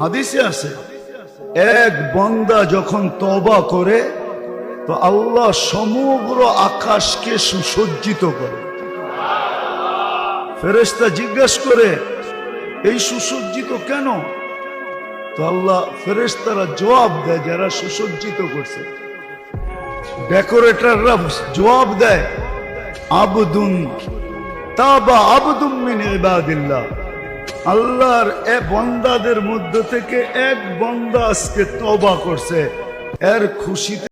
হাদিসে আছে এক বান্দা যখন তওবা করে তো আল্লাহ সমগ্র আকাশকে সুসজ্জিত করে। ফেরেশতা জিজ্ঞাসা করে এই সুসজ্জিত কেন? তো আল্লাহ ফেরেশতারা জবাব দেয় যারা সুসজ্জিত করছে, ডেকোরেটররা জবাব দেয় আবদুন তাবা আবদুম মিন ইবাদিল্লাহ, আল্লাহর এ বান্দাদের মধ্যে থেকে এক বান্দা আজকে তওবা করছে, এর খুশিতে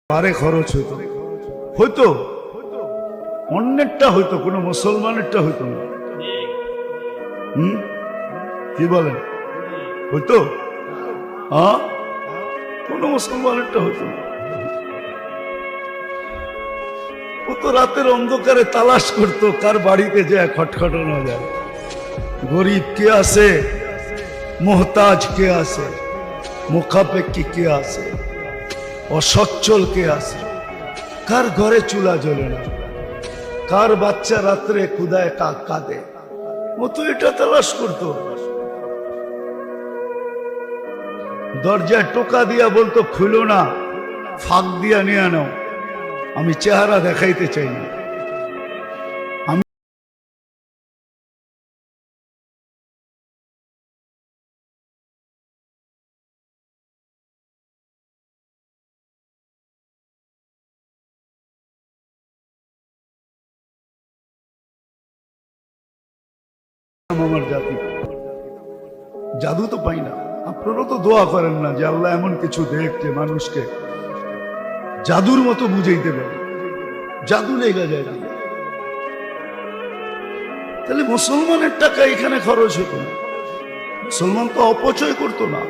পারে খরচ হইতো, হইতো অন্যেরটা হইতো, কোনো মুসলমানেরটা হইতো না। কি বলেন? হইতো? হ্যাঁ, কোনো মুসলমানেরটা হইতো না। ও তো রাতের অন্ধকারে তালাশ করতো কার বাড়িতে যায় খটখটানো যায়, গরিব কে আছে, মোহতাজ কে আছে, মুখাপেক্ষী কে আছে, অসচ্ছল কে আছে, কার ঘরে চুলা জ্বলে না, কার বাচ্চা রাত্রে ক্ষুধায় কাঁদে, ও তো এটা তালাশ করতো। দরজায় টোকা দিয়া বলতো খুলো না, ফাঁক দিয়া নিয়ে নাও, আমি চেহারা দেখাইতে চাই না। আমার জাতি জাদু তো পাই না, আপনারা তো দোয়া করেন না যে আল্লাহ এমন কিছু দেখ যে মানুষকে জাদুর মতো বুঝাইতে পারে, জাদু লেগে যায় না। তাহলে মুসলমানের টাকা এখানে খরচ হতো না, মুসলমান তো অপচয় করতো না।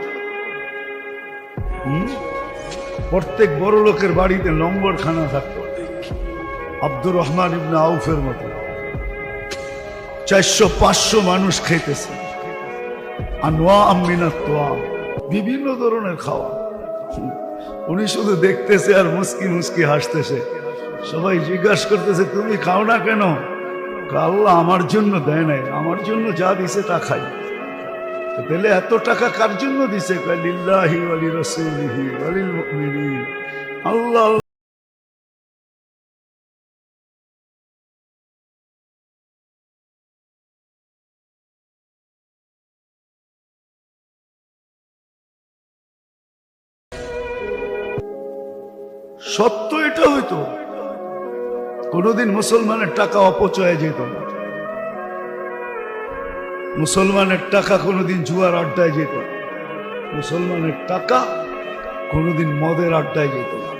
প্রত্যেক বড় লোকের বাড়িতে নম্বর খানা থাকতো, আব্দুর রহমান ইবনে আউফের মতো 400-500 মানুষ খাইতেছে, বিভিন্ন ধরনের খাওয়া। উনি শুধু দেখতেছে আর মুস্কি মুস্কি হাসতেছে। সবাই জিজ্ঞাসা করতেছে তুমি খাও না কেন? আল্লাহ আমার জন্য দেয় নাই, আমার জন্য যা দিছে তা খাই। তাহলে এত টাকা কার জন্য দিছে? লিল্লাহি ওয়া লিরাসূলিহি ওয়া লিল মুমিনিন। আল্লাহ সত্য এটা হইতো, কোনদিন মুসলমানের টাকা অপচয়ে যেত না, মুসলমানের টাকা কোনদিন জুয়ার আড্ডায় যেত না, মুসলমানের টাকা কোনদিন মদের আড্ডায় যেত না।